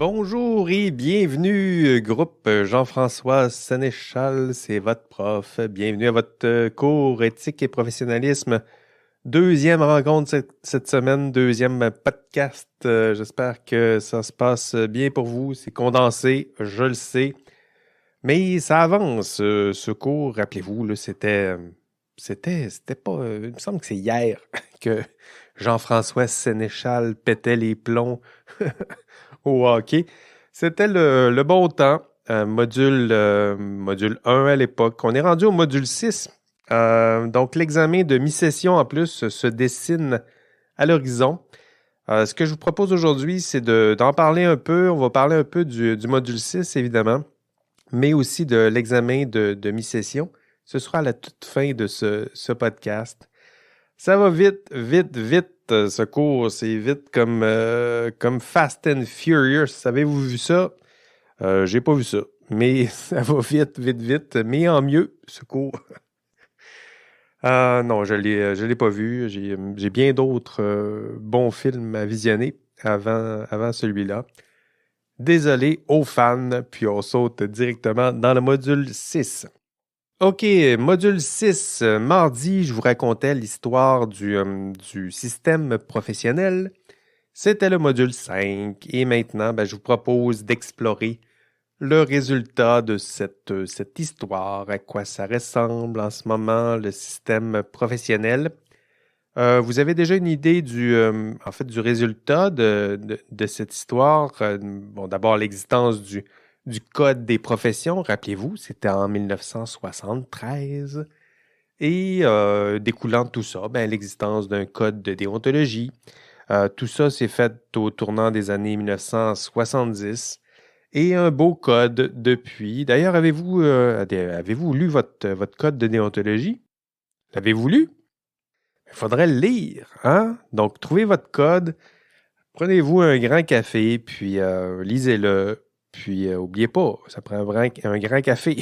Bonjour et bienvenue, groupe Jean-François Sénéchal, c'est votre prof. Bienvenue à votre cours éthique et professionnalisme. Deuxième rencontre cette semaine, deuxième podcast. J'espère que ça se passe bien pour vous. C'est condensé, je le sais, mais ça avance. Ce cours, rappelez-vous, là, c'était pas. Il me semble que c'est hier que Jean-François Sénéchal pétait les plombs au hockey. C'était le bon temps. Module 1 à l'époque. On est rendu au module 6. Donc, l'examen de mi-session, en plus, se dessine à l'horizon. Ce que je vous propose aujourd'hui, c'est d'en parler un peu. On va parler un peu du module 6, évidemment, mais aussi de l'examen de mi-session. Ce sera à la toute fin de ce podcast. Ça va vite, vite, vite, ce cours. C'est vite comme Fast and Furious. Avez-vous vu ça? J'ai pas vu ça. Mais ça va vite, vite, vite. Mais en mieux, ce cours. Non, je l'ai pas vu. J'ai bien d'autres bons films à visionner avant celui-là. Désolé aux fans, puis on saute directement dans le module 6. OK, module 6. Mardi, je vous racontais l'histoire du système professionnel. C'était le module 5. Et maintenant, je vous propose d'explorer le résultat de cette histoire, à quoi ça ressemble en ce moment, le système professionnel. Vous avez déjà une idée du résultat de cette histoire? Bon, d'abord, l'existence du Code des professions, rappelez-vous, c'était en 1973. Et découlant de tout ça, l'existence d'un code de déontologie. Tout ça s'est fait au tournant des années 1970. Et un beau code depuis. D'ailleurs, avez-vous lu votre code de déontologie? L'avez-vous lu? Il faudrait le lire, hein? Donc, trouvez votre code, prenez-vous un grand café, puis lisez-le. Puis, oubliez pas, ça prend un grand café.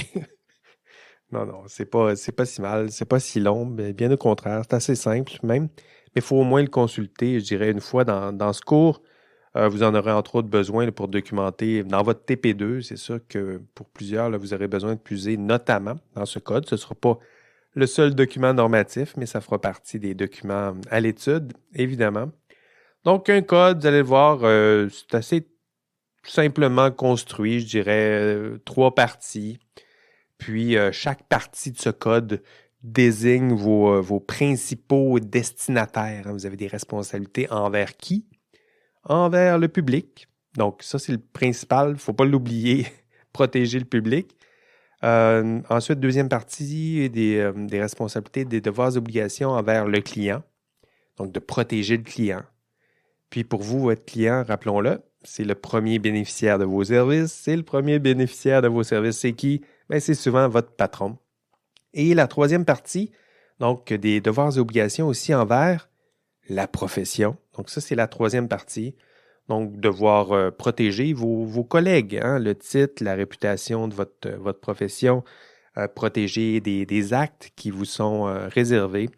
Non, c'est pas si mal, c'est pas si long, mais bien au contraire, c'est assez simple même. Mais il faut au moins le consulter, je dirais, une fois dans ce cours. Vous en aurez entre autres besoin là, pour documenter dans votre TP2. C'est sûr que pour plusieurs, là, vous aurez besoin de puiser notamment dans ce code. Ce ne sera pas le seul document normatif, mais ça fera partie des documents à l'étude, évidemment. Donc, un code, vous allez le voir, c'est assez simplement construit, je dirais, 3 parties. Puis, chaque partie de ce code désigne vos principaux destinataires, hein. Vous avez des responsabilités envers qui? Envers le public. Donc, ça, c'est le principal. Il ne faut pas l'oublier. Protéger le public. Ensuite, deuxième partie, des responsabilités, des devoirs et obligations envers le client. Donc, de protéger le client. Puis, pour vous, votre client, rappelons-le, c'est le premier bénéficiaire de vos services. C'est le premier bénéficiaire de vos services. C'est qui? C'est souvent votre patron. Et la troisième partie, donc, des devoirs et obligations aussi envers la profession. Donc, ça, c'est la troisième partie. Donc, devoir protéger vos collègues, hein, le titre, la réputation de votre profession, protéger des actes qui vous sont réservés.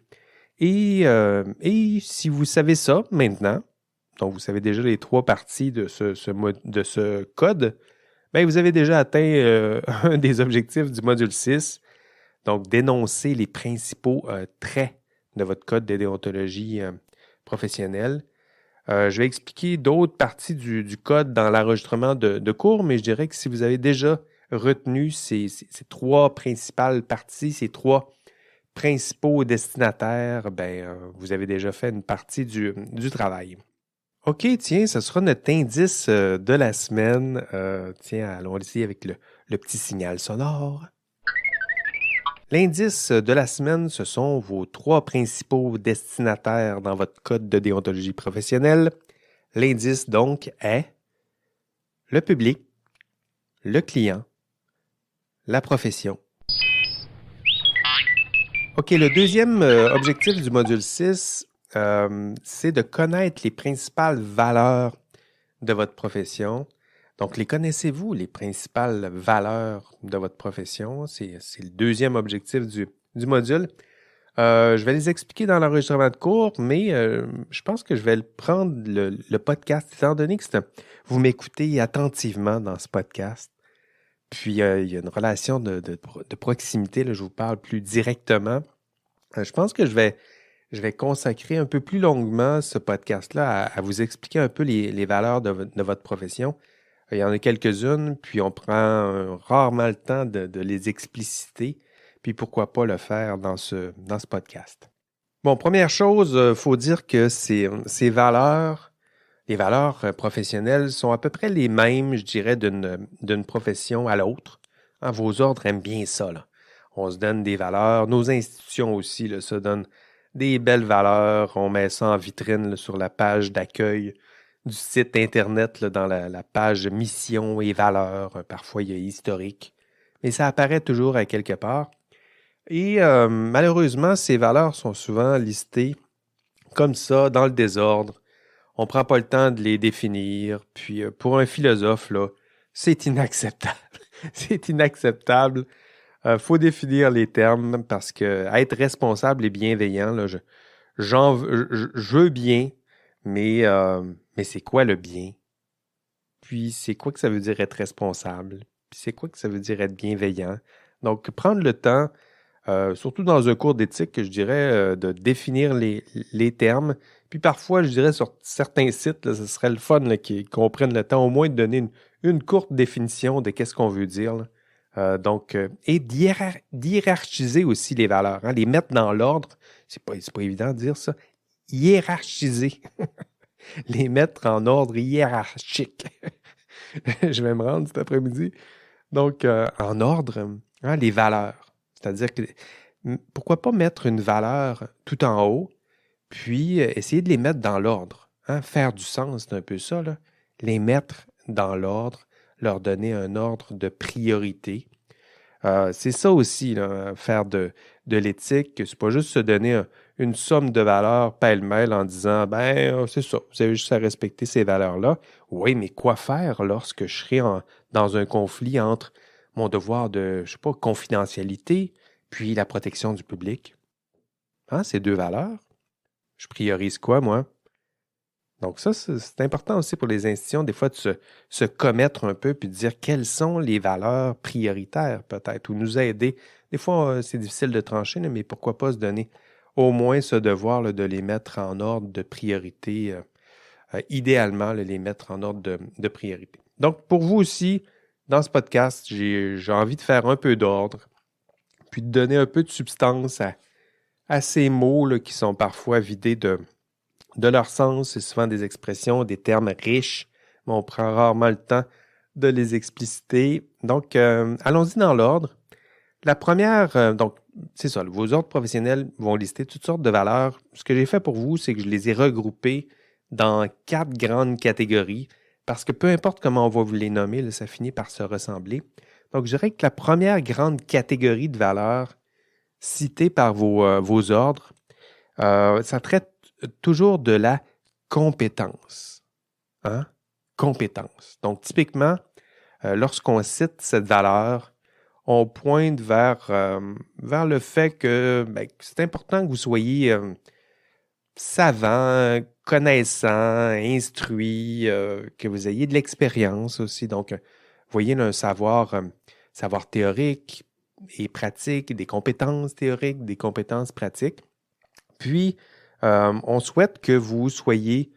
Et si vous savez ça maintenant, donc vous savez déjà les 3 parties de ce code, vous avez déjà atteint un des objectifs du module 6. Donc, dénoncer les principaux traits de votre code de déontologie professionnelle. Je vais expliquer d'autres parties du code dans l'enregistrement de cours, mais je dirais que si vous avez déjà retenu ces 3 principales parties, ces 3 principaux destinataires, vous avez déjà fait une partie du travail. OK, tiens, ce sera notre indice de la semaine. Tiens, allons-y avec le petit signal sonore. L'indice de la semaine, ce sont vos 3 principaux destinataires dans votre code de déontologie professionnelle. L'indice, donc, est le public, le client, la profession. OK, le deuxième objectif du module 6, c'est de connaître les principales valeurs de votre profession. Donc, les connaissez-vous, les principales valeurs de votre profession? C'est le deuxième objectif du module. Je vais les expliquer dans l'enregistrement de cours, mais je pense que je vais prendre le podcast, étant donné que vous m'écoutez attentivement dans ce podcast. Puis, il y a une relation de proximité, là, je vous parle plus directement. Je pense que je vais consacrer un peu plus longuement ce podcast-là à vous expliquer un peu les valeurs de votre profession. Il y en a quelques-unes, puis on prend rarement le temps de les expliciter, puis pourquoi pas le faire dans ce podcast. Bon, première chose, il faut dire que ces valeurs, les valeurs professionnelles sont à peu près les mêmes, je dirais, d'une profession à l'autre. Hein, vos ordres aiment bien ça, là. On se donne des valeurs. Nos institutions aussi là, se donnent des belles valeurs. On met ça en vitrine là, sur la page d'accueil du site Internet, là, dans la page mission et valeurs. Parfois, il y a historique. Mais ça apparaît toujours à quelque part. Et malheureusement, ces valeurs sont souvent listées comme ça, dans le désordre. On ne prend pas le temps de les définir. Puis pour un philosophe, là, c'est inacceptable. C'est inacceptable. Faut définir les termes parce que être responsable et bienveillant, là, je veux bien, mais c'est quoi le bien? Puis c'est quoi que ça veut dire être responsable? Puis c'est quoi que ça veut dire être bienveillant? Donc, prendre le temps, surtout dans un cours d'éthique, je dirais, de définir les termes. Puis parfois, je dirais, sur certains sites, là, ce serait le fun là, qu'on prenne le temps au moins de donner une courte définition de qu'est-ce qu'on veut dire. Là. Et d'hiérarchiser aussi les valeurs, hein, les mettre dans l'ordre. C'est pas évident de dire ça. Hiérarchiser. Les mettre en ordre hiérarchique. Je vais me rendre cet après-midi. Donc, en ordre, hein, les valeurs. C'est-à-dire que pourquoi pas mettre une valeur tout en haut, puis essayer de les mettre dans l'ordre. Hein? Faire du sens, c'est un peu ça. Là. Les mettre dans l'ordre, leur donner un ordre de priorité. C'est ça aussi, là, faire de l'éthique. C'est pas juste se donner une somme de valeurs pêle-mêle en disant ben c'est ça, vous avez juste à respecter ces valeurs-là. Oui, mais quoi faire lorsque je serai dans un conflit entre mon devoir de, je sais pas, confidentialité, puis la protection du public? Hein, ces deux valeurs. Je priorise quoi, moi? Donc ça, c'est important aussi pour les institutions, des fois, de se commettre un peu puis de dire quelles sont les valeurs prioritaires, peut-être, ou nous aider. Des fois, c'est difficile de trancher, là, mais pourquoi pas se donner au moins ce devoir là, de les mettre en ordre de priorité, idéalement, là, les mettre en ordre de priorité. Donc, pour vous aussi, dans ce podcast, j'ai envie de faire un peu d'ordre, puis de donner un peu de substance à ces mots là, qui sont parfois vidés de leur sens. C'est souvent des expressions, des termes riches, mais on prend rarement le temps de les expliciter. Donc, allons-y dans l'ordre. La première, donc, c'est ça, vos ordres professionnels vont lister toutes sortes de valeurs. Ce que j'ai fait pour vous, c'est que je les ai regroupées dans 4 grandes catégories, parce que peu importe comment on va vous les nommer, là, ça finit par se ressembler. Donc, je dirais que la première grande catégorie de valeurs citée par vos ordres, ça traite toujours de la compétence. Hein? Compétence. Donc, typiquement, lorsqu'on cite cette valeur, on pointe vers le fait que c'est important que vous soyez savant, connaissant, instruit, que vous ayez de l'expérience aussi. Donc, vous voyez là, un savoir théorique et pratique, des compétences théoriques, des compétences pratiques. Puis, on souhaite que vous soyez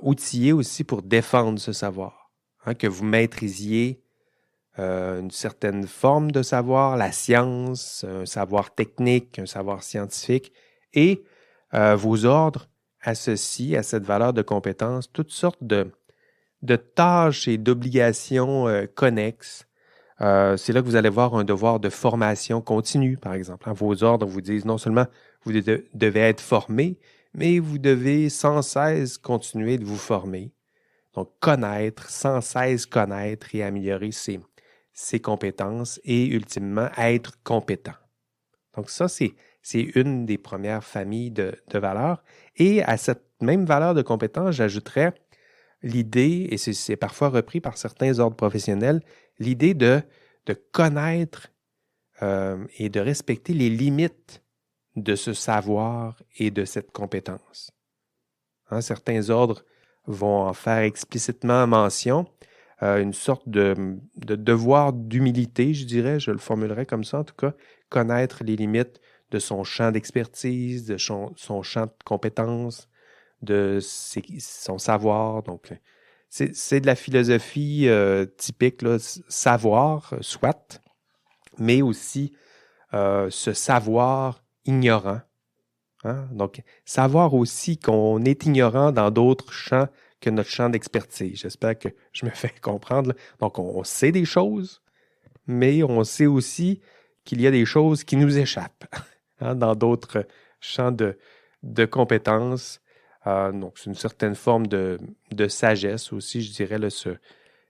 outillé aussi pour défendre ce savoir, hein, que vous maîtrisiez une certaine forme de savoir, la science, un savoir technique, un savoir scientifique, et vos ordres associent à cette valeur de compétence toutes sortes de tâches et d'obligations connexes. C'est là que vous allez voir un devoir de formation continue, par exemple. Hein. Vos ordres vous disent non seulement vous devez être formé, mais vous devez sans cesse continuer de vous former. Donc, connaître, sans cesse connaître et améliorer ses compétences et, ultimement, être compétent. Donc, ça, c'est une des premières familles de valeurs. Et à cette même valeur de compétence, j'ajouterais l'idée, et c'est parfois repris par certains ordres professionnels, l'idée de connaître et de respecter les limites de ce savoir et de cette compétence. Hein, certains ordres vont en faire explicitement mention, une sorte de devoir d'humilité, je dirais, je le formulerais comme ça en tout cas, connaître les limites de son champ d'expertise, de son champ de compétences, de son savoir. Donc, c'est de la philosophie typique, là, savoir, soit, mais aussi ce savoir ignorant. Hein? Donc, savoir aussi qu'on est ignorant dans d'autres champs que notre champ d'expertise. J'espère que je me fais comprendre. Là. Donc, on sait des choses, mais on sait aussi qu'il y a des choses qui nous échappent hein, dans d'autres champs de compétences. Donc, c'est une certaine forme de sagesse aussi, je dirais, là,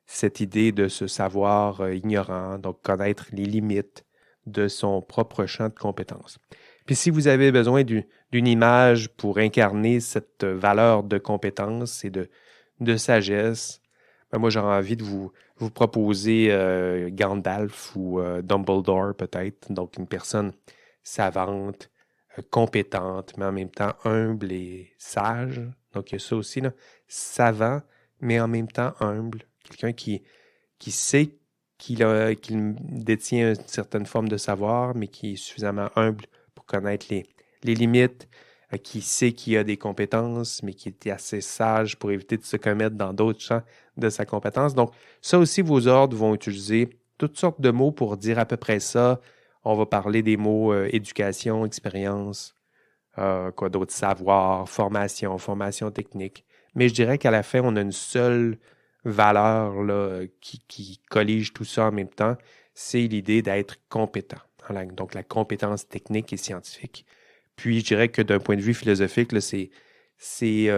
cette idée de ce savoir ignorant, donc connaître les limites de son propre champ de compétences. Puis si vous avez besoin d'une image pour incarner cette valeur de compétence et de sagesse, ben moi j'aurais envie de vous proposer Gandalf ou Dumbledore peut-être, donc une personne savante, compétente, mais en même temps humble et sage. Donc il y a ça aussi, là, savant, mais en même temps humble. Quelqu'un qui sait qu'il détient une certaine forme de savoir, mais qui est suffisamment humble pour connaître les limites, qui sait qu'il a des compétences, mais qui est assez sage pour éviter de se commettre dans d'autres champs de sa compétence. Donc, ça aussi, vos ordres vont utiliser toutes sortes de mots pour dire à peu près ça. On va parler des mots éducation, expérience, quoi d'autre, savoir, formation technique. Mais je dirais qu'à la fin, on a une seule valeur là, qui collige tout ça en même temps, c'est l'idée d'être compétent. Donc, la compétence technique et scientifique. Puis, je dirais que d'un point de vue philosophique, là, c'est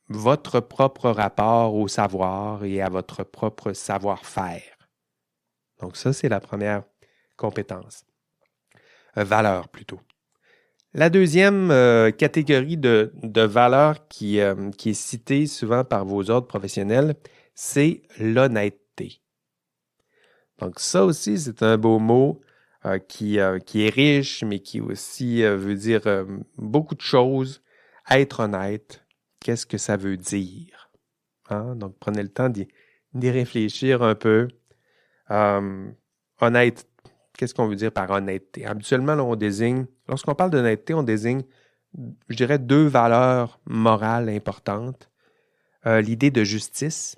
votre propre rapport au savoir et à votre propre savoir-faire. Donc, ça, c'est la première compétence. Valeur, plutôt. La deuxième catégorie de valeur qui est citée souvent par vos ordres professionnels, c'est l'honnêteté. Donc ça aussi, c'est un beau mot qui est riche, mais qui aussi veut dire beaucoup de choses. Être honnête, qu'est-ce que ça veut dire? Hein? Donc prenez le temps d'y réfléchir un peu. Honnête, qu'est-ce qu'on veut dire par honnêteté? Habituellement, là, lorsqu'on parle d'honnêteté, on désigne, je dirais, deux valeurs morales importantes. L'idée de justice.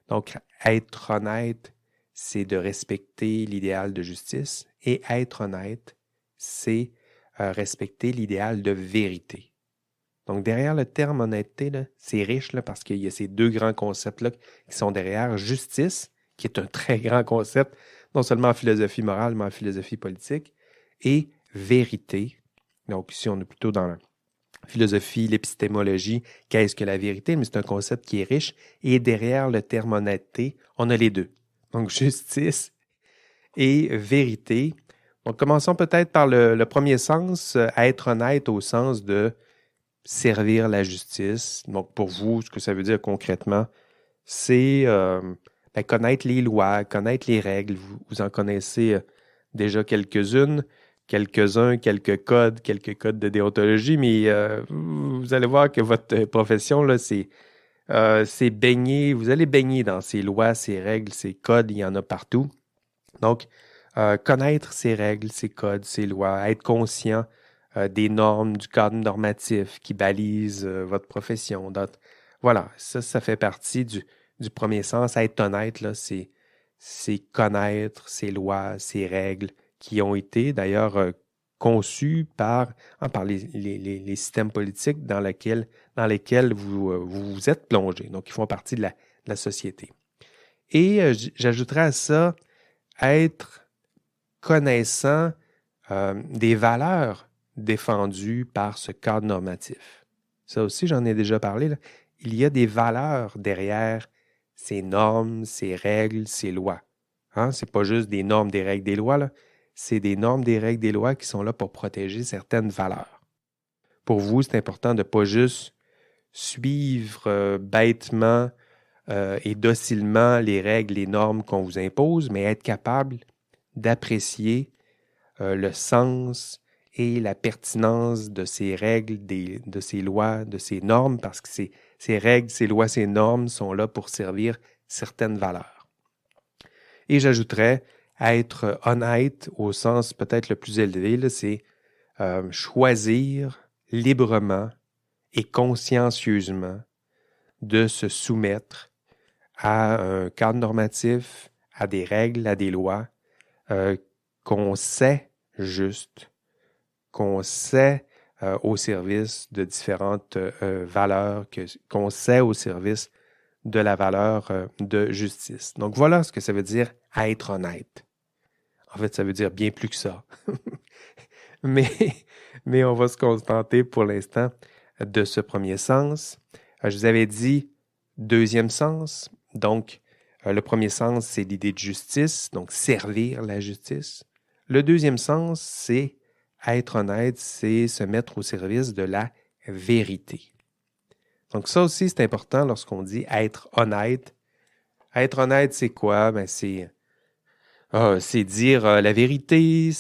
Donc, être honnête, c'est de respecter l'idéal de justice. Et être honnête, c'est respecter l'idéal de vérité. Donc, derrière le terme honnêteté, là, c'est riche là, parce qu'il y a ces deux grands concepts-là qui sont derrière. Justice, qui est un très grand concept, non seulement en philosophie morale, mais en philosophie politique, et vérité. Donc, ici, on est plutôt dans la philosophie, l'épistémologie, qu'est-ce que la vérité, mais c'est un concept qui est riche. Et derrière le terme honnêteté, on a les deux. Donc, justice et vérité. Donc, commençons peut-être par le premier sens, être honnête au sens de servir la justice. Donc, pour vous, ce que ça veut dire concrètement, c'est connaître les lois, connaître les règles. Vous en connaissez déjà quelques-unes, quelques codes de déontologie, mais vous allez voir que votre profession, là, c'est baigné, vous allez baigner dans ces lois, ces règles, ces codes, il y en a partout. Donc, connaître ces règles, ces codes, ces lois, être conscient des normes, du cadre normatif qui balise votre profession. Donc, voilà, ça fait partie du premier sens. Être honnête, là, c'est connaître ces lois, ces règles qui ont été d'ailleurs conçues par les systèmes politiques dans lesquels vous êtes plongé. Donc, ils font partie de la société. Et j'ajouterais à ça être connaissant des valeurs défendues par ce cadre normatif. Ça aussi, j'en ai déjà parlé. Là. Il y a des valeurs derrière ces normes, ces règles, ces lois. Hein? Ce n'est pas juste des normes, des règles, des lois. Là. C'est des normes, des règles, des lois qui sont là pour protéger certaines valeurs. Pour vous, c'est important de ne pas juste suivre bêtement et docilement les règles, les normes qu'on vous impose, mais être capable d'apprécier le sens, et la pertinence de ces règles, de ces lois, de ces normes, parce que ces règles, ces lois, ces normes sont là pour servir certaines valeurs. Et j'ajouterais être honnête au sens peut-être le plus élevé, là, c'est choisir librement et consciencieusement de se soumettre à un cadre normatif, à des règles, à des lois qu'on sait justes, qu'on sait au service de différentes valeurs, qu'on sait au service de la valeur de justice. Donc voilà ce que ça veut dire être honnête. En fait, ça veut dire bien plus que ça. mais on va se contenter pour l'instant de ce premier sens. Je vous avais dit deuxième sens. Donc, le premier sens, c'est l'idée de justice, donc servir la justice. Le deuxième sens, c'est être honnête, c'est se mettre au service de la vérité. Donc ça aussi, c'est important lorsqu'on dit être honnête. Être honnête, c'est quoi? Ben, c'est dire la vérité,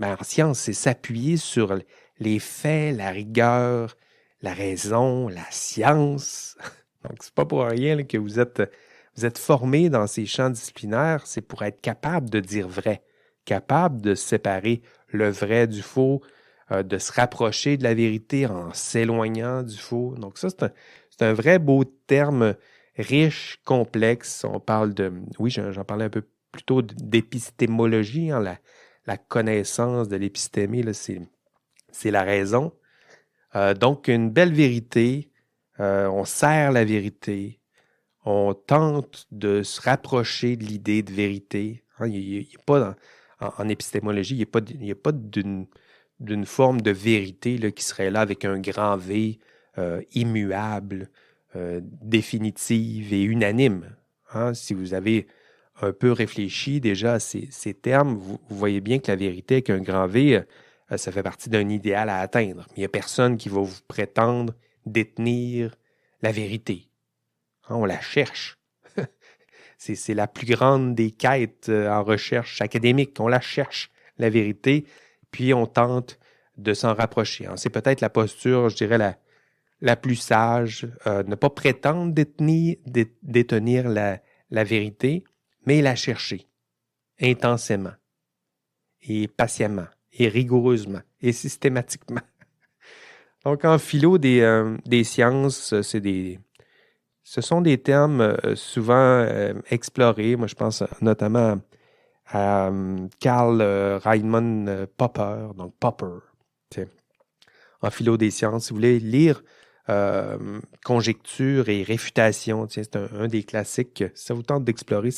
en science, c'est s'appuyer sur les faits, la rigueur, la raison, la science. Donc, c'est pas pour rien là, que vous êtes formé dans ces champs disciplinaires, c'est pour être capable de dire vrai, capable de séparer le vrai du faux, de se rapprocher de la vérité en s'éloignant du faux. Donc ça, c'est un vrai beau terme riche, complexe. On parle oui, j'en parlais un peu plutôt d'épistémologie, hein, la connaissance de l'épistémie, là, c'est la raison. Donc, une belle vérité, on sert la vérité, on tente de se rapprocher de l'idée de vérité. Hein, il n'y a pas en épistémologie, il n'y a pas d'une forme de vérité là, qui serait là avec un grand V, immuable, définitive et unanime. Hein, si vous avez un peu réfléchi déjà à ces termes, vous voyez bien que la vérité avec un grand V, ça fait partie d'un idéal à atteindre. Il n'y a personne qui va vous prétendre détenir la vérité. Hein, on la cherche. C'est la plus grande des quêtes en recherche académique. On la cherche, la vérité, puis on tente de s'en rapprocher. Hein. C'est peut-être la posture, je dirais, la plus sage, ne pas prétendre détenir la vérité, mais la chercher intensément et patiemment et rigoureusement et systématiquement. Donc, en philo des sciences, ce sont des termes souvent explorés. Moi, je pense notamment à Karl Raimund Popper, donc Popper. T'sais. En philo des sciences, si vous voulez lire conjecture et réfutation, c'est un des classiques. Si ça vous tente d'explorer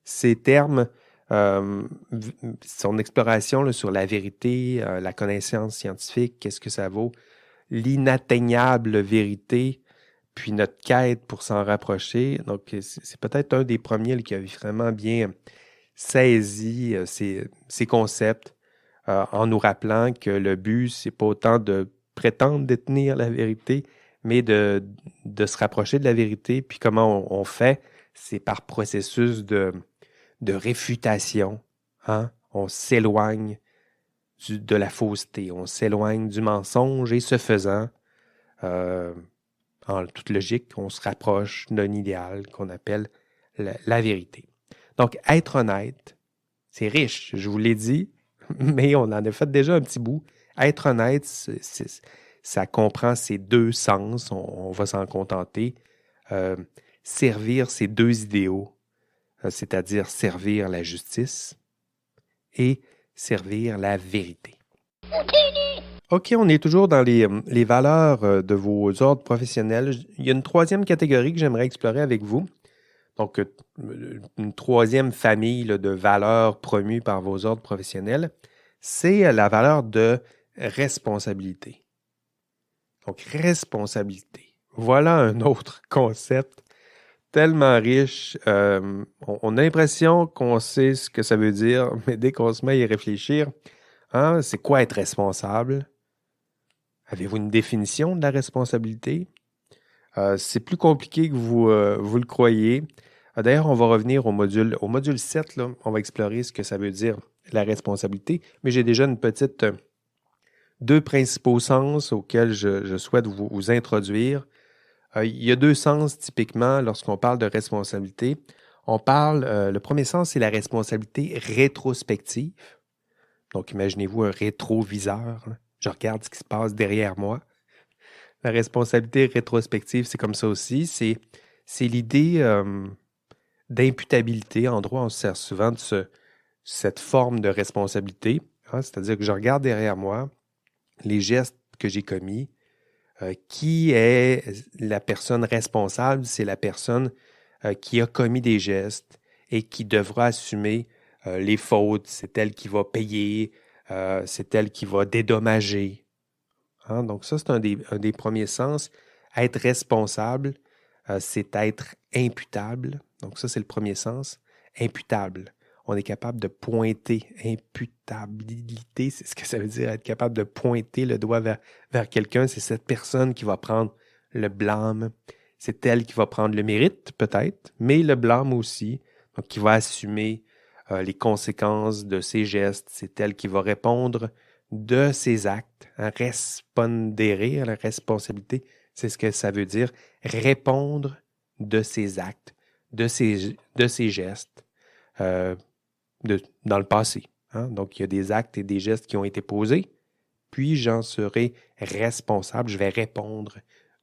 ces termes, son exploration là, sur la vérité, la connaissance scientifique, qu'est-ce que ça vaut, l'inatteignable vérité, puis notre quête pour s'en rapprocher. Donc, c'est peut-être un des premiers là, qui a vraiment bien saisi ces concepts en nous rappelant que le but, c'est pas autant de prétendre détenir la vérité, mais de se rapprocher de la vérité. Puis comment on fait? C'est par processus de réfutation. Hein? On s'éloigne de la fausseté, on s'éloigne du mensonge et ce faisant, en toute logique, on se rapproche d'un idéal qu'on appelle la vérité. Donc, être honnête, c'est riche, je vous l'ai dit, mais on en a fait déjà un petit bout. Être honnête, ça comprend ces deux sens, on va s'en contenter. Servir ces deux idéaux, c'est-à-dire servir la justice et servir la vérité. OK, on est toujours dans les valeurs de vos ordres professionnels. Il y a une troisième catégorie que j'aimerais explorer avec vous. Donc, une troisième famille là, de valeurs promues par vos ordres professionnels, c'est la valeur de responsabilité. Donc, responsabilité. Voilà un autre concept tellement riche. On a l'impression qu'on sait ce que ça veut dire, mais dès qu'on se met à y réfléchir, hein, c'est quoi être responsable? Avez-vous une définition de la responsabilité? C'est plus compliqué que vous le croyez. D'ailleurs, on va revenir au module 7, là, on va explorer ce que ça veut dire, la responsabilité, mais j'ai déjà une petite deux principaux sens auxquels je souhaite vous introduire. Il y a deux sens typiquement lorsqu'on parle de responsabilité. Le premier sens, c'est la responsabilité rétrospective. Donc, imaginez-vous un rétroviseur. Là. Je regarde ce qui se passe derrière moi. La responsabilité rétrospective, c'est comme ça aussi. C'est l'idée d'imputabilité. En droit, on se sert souvent de cette forme de responsabilité. Hein, c'est-à-dire que je regarde derrière moi les gestes que j'ai commis. Qui est la personne responsable? C'est la personne qui a commis des gestes et qui devra assumer les fautes. C'est elle qui va payer, c'est elle qui va dédommager. Hein? Donc ça, c'est un des premiers sens. Être responsable, c'est être imputable. Donc ça, c'est le premier sens. Imputable. On est capable de pointer. Imputabilité, c'est ce que ça veut dire, être capable de pointer le doigt vers quelqu'un. C'est cette personne qui va prendre le blâme. C'est elle qui va prendre le mérite, peut-être, mais le blâme aussi. Donc, qui va assumer les conséquences de ses gestes. C'est elle qui va répondre de ses actes. Respondere, la responsabilité, c'est ce que ça veut dire. Répondre de ses actes, de ses gestes dans le passé. Hein? Donc, il y a des actes et des gestes qui ont été posés, puis j'en serai responsable. Je vais répondre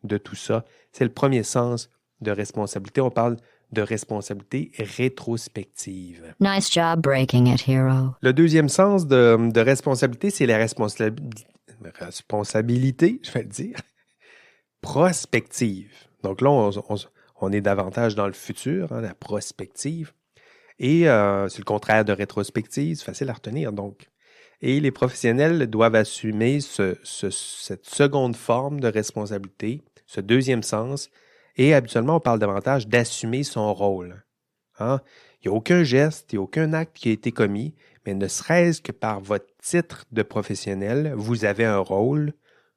de tout ça. C'est le premier sens de responsabilité. On parle de responsabilité rétrospective. Nice job breaking it, hero. Le deuxième sens de responsabilité, c'est la responsabilité, je vais le dire, prospective. Donc là, on est davantage dans le futur, hein, la prospective. Et c'est le contraire de rétrospective, c'est facile à retenir donc. Et les professionnels doivent assumer cette seconde forme de responsabilité, ce deuxième sens. Et habituellement, on parle davantage d'assumer son rôle. Hein? Il n'y a aucun geste, il n'y a aucun acte qui a été commis, mais ne serait-ce que par votre titre de professionnel, vous avez un rôle,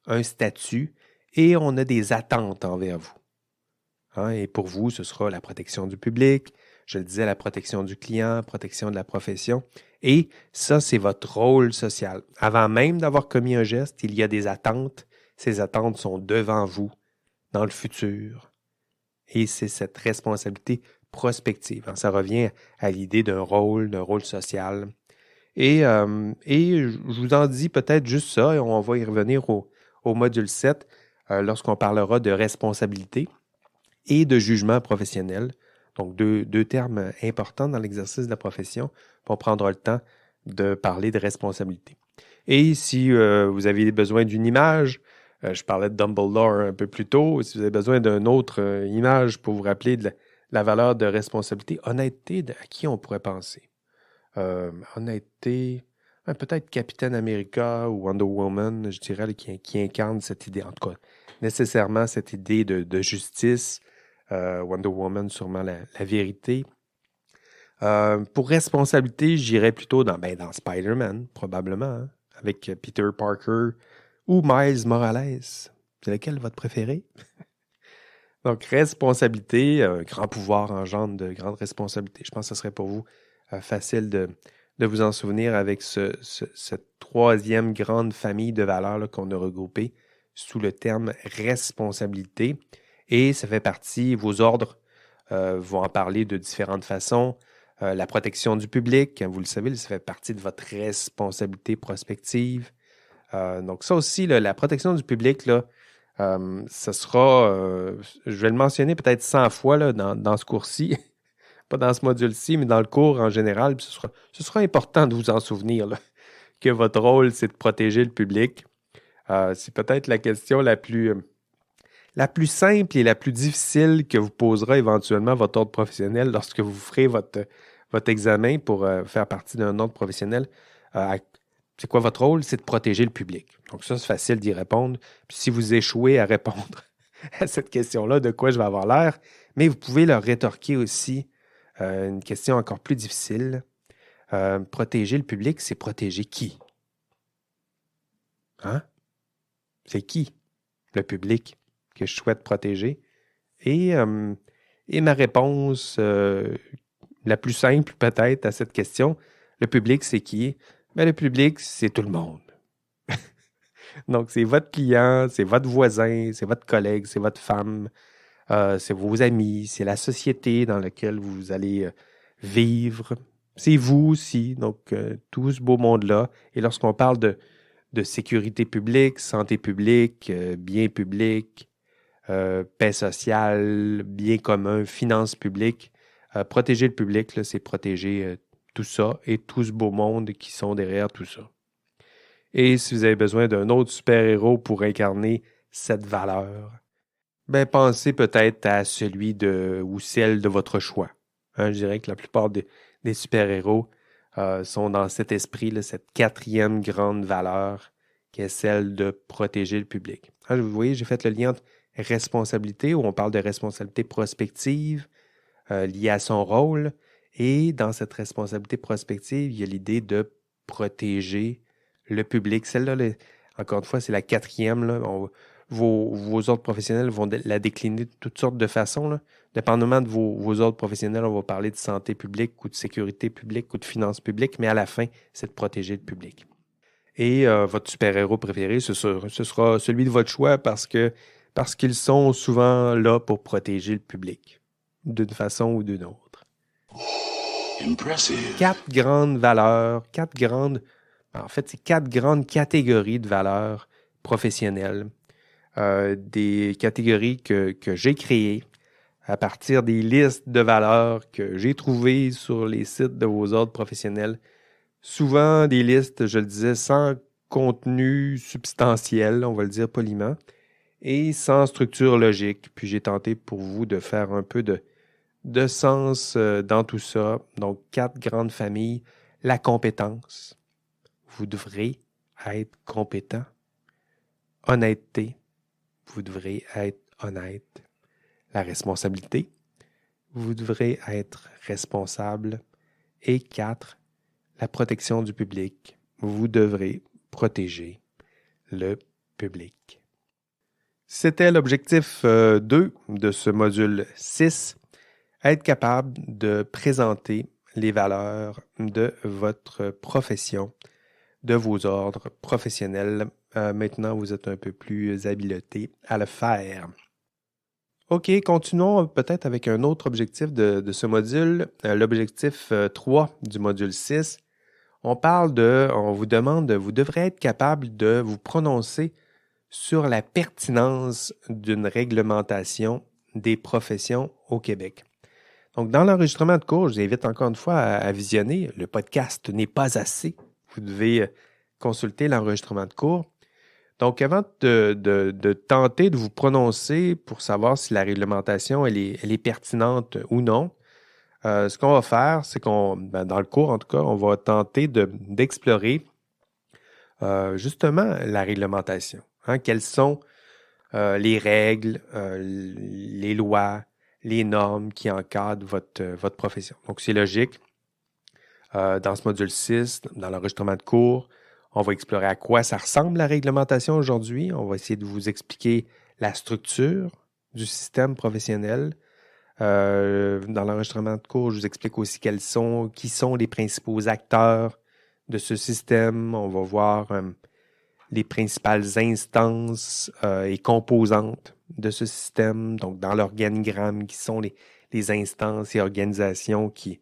un statut, et on a des attentes envers vous. Hein? Et pour vous, ce sera la protection du public, je le disais, la protection du client, protection de la profession. Et ça, c'est votre rôle social. Avant même d'avoir commis un geste, il y a des attentes. Ces attentes sont devant vous, dans le futur. Et c'est cette responsabilité prospective. Ça revient à l'idée d'un rôle social. Et je vous en dis peut-être juste ça, et on va y revenir au module 7 lorsqu'on parlera de responsabilité et de jugement professionnel. Donc, deux termes importants dans l'exercice de la profession. On prendra le temps de parler de responsabilité. Et si vous avez besoin d'une image, je parlais de Dumbledore un peu plus tôt, si vous avez besoin d'une autre image pour vous rappeler de la valeur de responsabilité, honnêteté, à qui on pourrait penser? Honnêteté, peut-être Capitaine America ou Wonder Woman, je dirais, qui incarne cette idée, en tout cas, nécessairement cette idée de justice. Wonder Woman, sûrement la vérité. Pour responsabilité, j'irais plutôt dans Spider-Man, probablement, hein, avec Peter Parker ou Miles Morales. C'est lequel votre préféré? Donc, responsabilité, grand pouvoir engendre de grandes responsabilités. Je pense que ce serait pour vous facile de vous en souvenir avec cette troisième grande famille de valeurs là, qu'on a regroupées sous le terme responsabilité. Et ça fait partie, vos ordres vont en parler de différentes façons. La protection du public, vous le savez, ça fait partie de votre responsabilité prospective. Donc ça aussi, là, la protection du public, là, ça sera, je vais le mentionner peut-être 100 fois là, dans ce cours-ci, pas dans ce module-ci, mais dans le cours en général. Puis ce sera important de vous en souvenir là, que votre rôle, c'est de protéger le public. C'est peut-être la question la plus simple et la plus difficile que vous posera éventuellement votre ordre professionnel lorsque vous ferez votre examen pour faire partie d'un ordre professionnel. C'est quoi votre rôle? C'est de protéger le public. Donc ça, c'est facile d'y répondre. Puis si vous échouez à répondre à cette question-là, de quoi je vais avoir l'air, mais vous pouvez leur rétorquer aussi une question encore plus difficile. Protéger le public, c'est protéger qui? Hein? C'est qui? Le public que je souhaite protéger. Et ma réponse la plus simple peut-être à cette question, le public, c'est qui? Le public, c'est tout le monde. Donc, c'est votre client, c'est votre voisin, c'est votre collègue, c'est votre femme, c'est vos amis, c'est la société dans laquelle vous allez vivre. C'est vous aussi, donc tout ce beau monde-là. Et lorsqu'on parle de sécurité publique, santé publique, bien public, paix sociale, bien commun, finances publiques, protéger le public, là, c'est protéger tout ça et tout ce beau monde qui sont derrière tout ça. Et si vous avez besoin d'un autre super-héros pour incarner cette valeur, ben pensez peut-être à celui ou celle de votre choix. Hein, je dirais que la plupart des super-héros sont dans cet esprit, là, cette quatrième grande valeur qui est celle de protéger le public. Hein, vous voyez, j'ai fait le lien entre responsabilité, où on parle de responsabilité prospective liée à son rôle, et dans cette responsabilité prospective, il y a l'idée de protéger le public. Celle-là, encore une fois, c'est la quatrième. Là. Vos ordres professionnels vont la décliner de toutes sortes de façons. Là. Dépendamment de vos ordres professionnels, on va parler de santé publique ou de sécurité publique ou de finances publiques, mais à la fin, c'est de protéger le public. Et votre super-héros préféré, ce sera celui de votre choix parce qu'ils sont souvent là pour protéger le public, d'une façon ou d'une autre. Impressive. 4 grandes valeurs, c'est 4 grandes catégories de valeurs professionnelles. Des catégories que j'ai créées à partir des listes de valeurs que j'ai trouvées sur les sites de vos ordres professionnels. Souvent des listes, je le disais, sans contenu substantiel, on va le dire poliment, et sans structure logique. Puis j'ai tenté pour vous de faire un peu de sens dans tout ça. Donc, 4 grandes familles. La compétence. Vous devrez être compétent. Honnêteté. Vous devrez être honnête. La responsabilité. Vous devrez être responsable. Et 4, la protection du public. Vous devrez protéger le public. C'était l'objectif 2 de ce module 6. Être capable de présenter les valeurs de votre profession, de vos ordres professionnels. Maintenant, vous êtes un peu plus habilité à le faire. OK, continuons peut-être avec un autre objectif de ce module, l'objectif 3 du module 6. On vous demande, vous devrez être capable de vous prononcer sur la pertinence d'une réglementation des professions au Québec. Donc, dans l'enregistrement de cours, je vous invite encore une fois à visionner. Le podcast n'est pas assez. Vous devez consulter l'enregistrement de cours. Donc, avant de tenter de vous prononcer pour savoir si la réglementation elle est pertinente ou non, ce qu'on va faire, c'est dans le cours, en tout cas, on va tenter d'explorer justement la réglementation. Hein, quelles sont les règles, les lois, les normes qui encadrent votre profession. Donc, c'est logique. Dans ce module 6, dans l'enregistrement de cours, on va explorer à quoi ça ressemble la réglementation aujourd'hui. On va essayer de vous expliquer la structure du système professionnel. Dans l'enregistrement de cours, je vous explique aussi qui sont les principaux acteurs de ce système. On va voir les principales instances et composantes de ce système, donc dans l'organigramme, qui sont les instances et organisations qui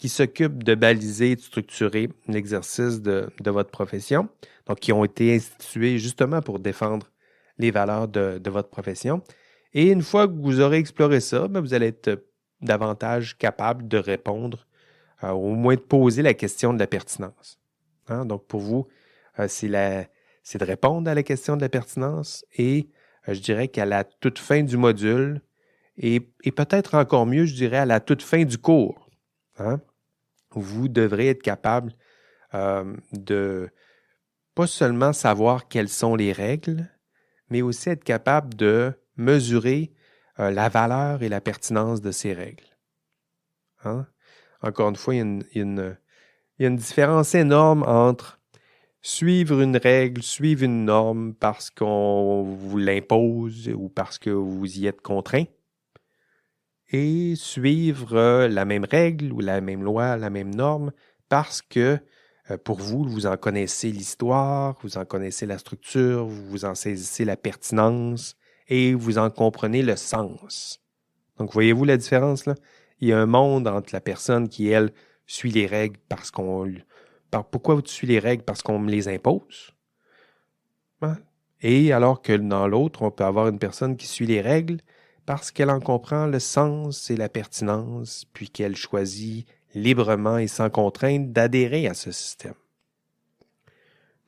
s'occupent de baliser et de structurer l'exercice de votre profession, donc qui ont été instituées justement pour défendre les valeurs de votre profession. Et une fois que vous aurez exploré ça, vous allez être davantage capable de répondre, au moins de poser la question de la pertinence. Hein? Donc pour vous, c'est de répondre à la question de la pertinence et je dirais qu'à la toute fin du module et peut-être encore mieux, je dirais à la toute fin du cours, hein, vous devrez être capable de pas seulement savoir quelles sont les règles, mais aussi être capable de mesurer la valeur et la pertinence de ces règles. Hein? Encore une fois, il y a une différence énorme entre suivre une règle, suivre une norme parce qu'on vous l'impose ou parce que vous y êtes contraint, et suivre la même règle ou la même loi, la même norme parce que Pour vous, vous en connaissez l'histoire, vous en connaissez la structure, vous en saisissez la pertinence et vous en comprenez le sens. Donc, voyez-vous la différence là? Il y a un monde entre la personne qui, elle, suit les règles parce qu'on... Pourquoi tu suis les règles? Parce qu'on me les impose. Hein? Et alors que dans l'autre, on peut avoir une personne qui suit les règles parce qu'elle en comprend le sens et la pertinence, puis qu'elle choisit librement et sans contrainte d'adhérer à ce système.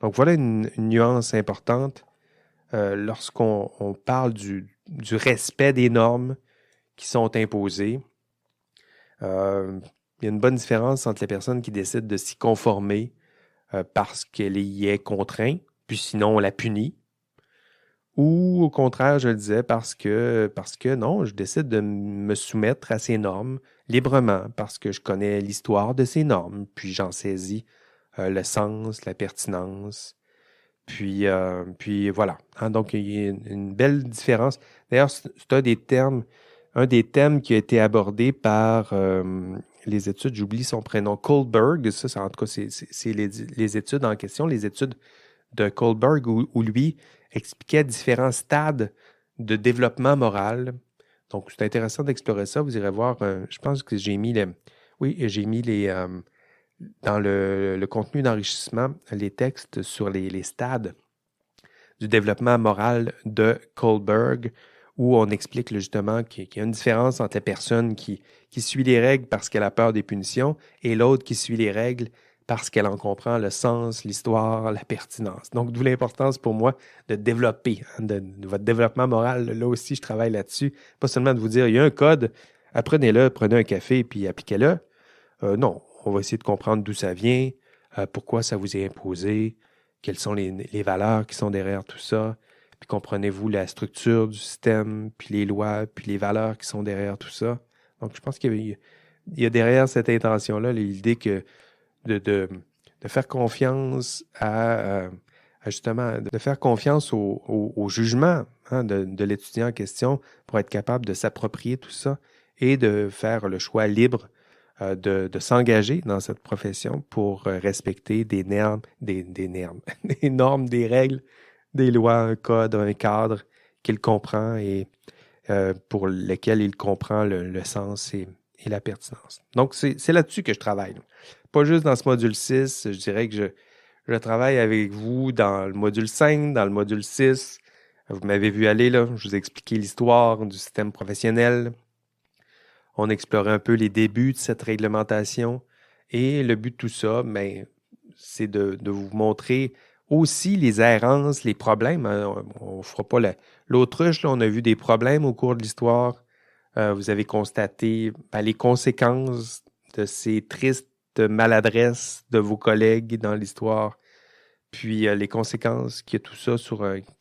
Donc voilà une nuance importante lorsqu'on parle du respect des normes qui sont imposées. Il y a une bonne différence entre les personnes qui décident de s'y conformer parce qu'elle y est contrainte, puis sinon on la punit. Ou au contraire, je le disais, parce que non, je décide de me soumettre à ces normes librement, parce que je connais l'histoire de ces normes, puis j'en saisis le sens, la pertinence, puis voilà. Hein, donc, il y a une belle différence. D'ailleurs, c'est un des thèmes qui a été abordé par les études, j'oublie son prénom, Kohlberg, ça en tout cas, c'est les études en question, les études de Kohlberg, où lui expliquait différents stades de développement moral. Donc, c'est intéressant d'explorer ça. Vous irez voir, je pense que j'ai mis dans le contenu d'enrichissement, les textes sur les stades du développement moral de Kohlberg, où on explique justement qu'il y a une différence entre la personne qui suit les règles parce qu'elle a peur des punitions et l'autre qui suit les règles parce qu'elle en comprend le sens, l'histoire, la pertinence. Donc, d'où l'importance pour moi de développer, de votre développement moral. Là aussi, je travaille là-dessus. Pas seulement de vous dire, il y a un code, apprenez-le, prenez un café, puis appliquez-le. Non, on va essayer de comprendre d'où ça vient, pourquoi ça vous est imposé, quelles sont les valeurs qui sont derrière tout ça, puis comprenez-vous la structure du système, puis les lois, puis les valeurs qui sont derrière tout ça. Donc, je pense qu'il y a derrière cette intention-là l'idée que de faire confiance justement, de faire confiance au jugement de l'étudiant en question pour être capable de s'approprier tout ça et de faire le choix libre de s'engager dans cette profession pour respecter des normes, des normes, des règles, des lois, un code, un cadre qu'il comprend et pour lequel il comprend le sens et la pertinence. Donc, c'est là-dessus que je travaille. Pas juste dans ce module 6, je dirais que je travaille avec vous dans le module 5, dans le module 6. Vous m'avez vu aller, là, je vous ai expliqué l'histoire du système professionnel. On explorait un peu les débuts de cette réglementation. Et le but de tout ça, c'est de vous montrer aussi les errances, les problèmes. On ne fera pas l'autruche, là, on a vu des problèmes au cours de l'histoire. Vous avez constaté les conséquences de ces tristes maladresses de vos collègues dans l'histoire, puis les conséquences qu'il y a tout ça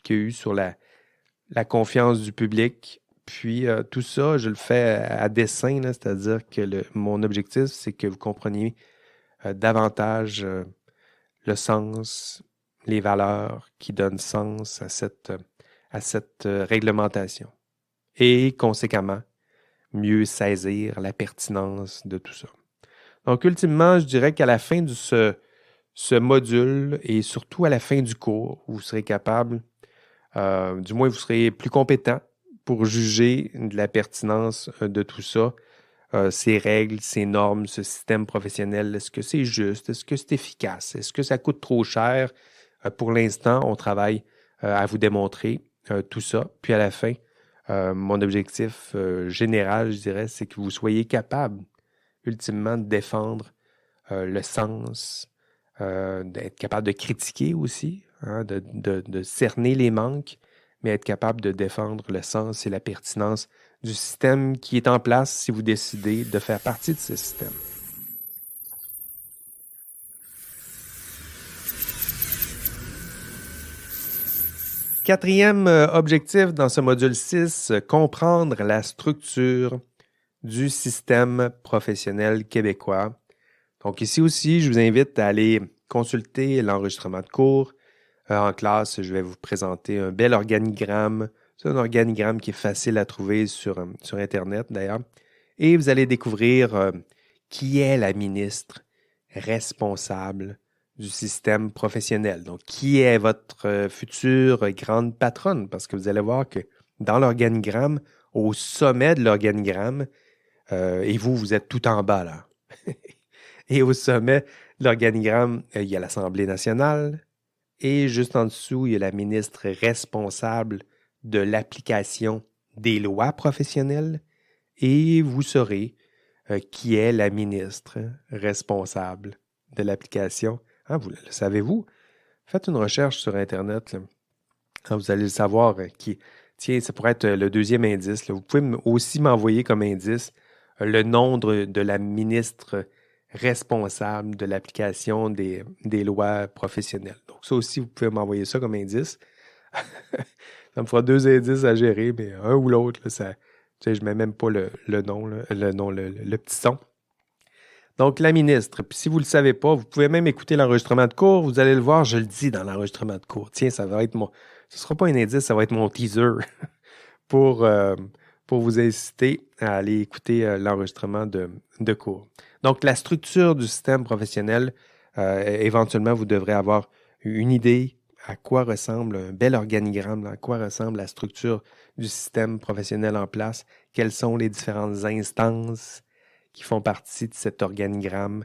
qu'il y a eu sur la confiance du public. Puis tout ça, je le fais à dessein, là, c'est-à-dire que mon objectif, c'est que vous compreniez davantage le sens, les valeurs qui donnent sens à cette réglementation. Et conséquemment, mieux saisir la pertinence de tout ça. Donc, ultimement, je dirais qu'à la fin de ce module et surtout à la fin du cours, vous serez capable, du moins vous serez plus compétent pour juger de la pertinence de tout ça, ces règles, ces normes, ce système professionnel. Est-ce que c'est juste? Est-ce que c'est efficace? Est-ce que ça coûte trop cher? Pour l'instant, on travaille à vous démontrer tout ça. Puis à la fin, mon objectif général, je dirais, c'est que vous soyez capable ultimement de défendre le sens, d'être capable de critiquer aussi, de cerner les manques, mais être capable de défendre le sens et la pertinence du système qui est en place si vous décidez de faire partie de ce système. Quatrième objectif dans ce module 6, comprendre la structure du système professionnel québécois. Donc ici aussi, je vous invite à aller consulter l'enregistrement de cours. En classe, je vais vous présenter un bel organigramme. C'est un organigramme qui est facile à trouver sur Internet d'ailleurs. Et vous allez découvrir qui est la ministre responsable du système professionnel. Donc, qui est votre future grande patronne? Parce que vous allez voir que dans l'organigramme, au sommet de l'organigramme, et vous êtes tout en bas, là. Et au sommet de l'organigramme, il y a l'Assemblée nationale et juste en dessous, il y a la ministre responsable de l'application des lois professionnelles et vous saurez qui est la ministre responsable de l'application. Ah, vous le savez-vous? Faites une recherche sur Internet. Là. Vous allez le savoir. Tiens, ça pourrait être le deuxième indice. Là. Vous pouvez aussi m'envoyer comme indice le nom de la ministre responsable de l'application des lois professionnelles. Donc, ça aussi, vous pouvez m'envoyer ça comme indice. Ça me fera 2 indices à gérer, mais un ou l'autre, là, ça, je ne mets même pas le nom, là, le petit son. Donc, la ministre. Puis si vous ne le savez pas, vous pouvez même écouter l'enregistrement de cours. Vous allez le voir, je le dis dans l'enregistrement de cours. Tiens, ça va être ce ne sera pas un indice, ça va être mon teaser pour vous inciter à aller écouter l'enregistrement de cours. Donc, la structure du système professionnel, éventuellement, vous devrez avoir une idée à quoi ressemble un bel organigramme, à quoi ressemble la structure du système professionnel en place, quelles sont les différentes instances qui font partie de cet organigramme,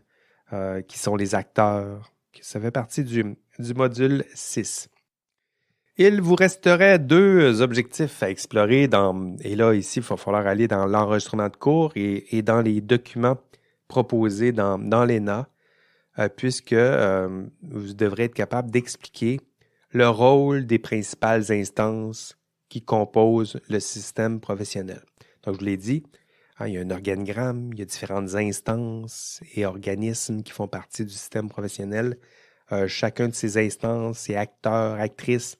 qui sont les acteurs. Ça fait partie du module 6. Il vous resterait 2 objectifs à explorer et là, ici, il va falloir aller dans l'enregistrement de cours et dans les documents proposés dans l'ENA, puisque vous devrez être capable d'expliquer le rôle des principales instances qui composent le système professionnel. Donc, je vous l'ai dit, il y a un organigramme, il y a différentes instances et organismes qui font partie du système professionnel. Chacun de ces instances et acteurs, actrices,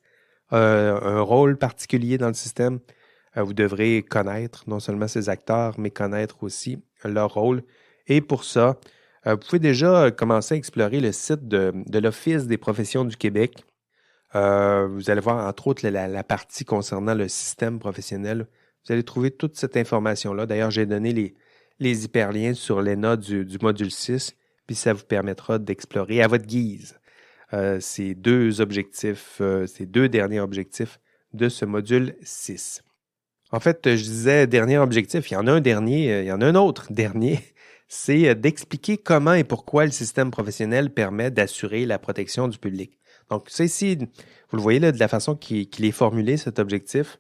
un rôle particulier dans le système. Vous devrez connaître non seulement ces acteurs, mais connaître aussi leur rôle. Et pour ça, vous pouvez déjà commencer à explorer le site de l'Office des professions du Québec. Vous allez voir, entre autres, la partie concernant le système professionnel. Vous allez trouver toute cette information-là. D'ailleurs, j'ai donné les hyperliens sur l'ENA du module 6, puis ça vous permettra d'explorer à votre guise ces 2 objectifs, ces 2 derniers objectifs de ce module 6. En fait, je disais dernier objectif, il y en a un dernier, il y en a un autre dernier, c'est d'expliquer comment et pourquoi le système professionnel permet d'assurer la protection du public. Donc, ça ici, vous le voyez là, de la façon qu'il est formulé, cet objectif.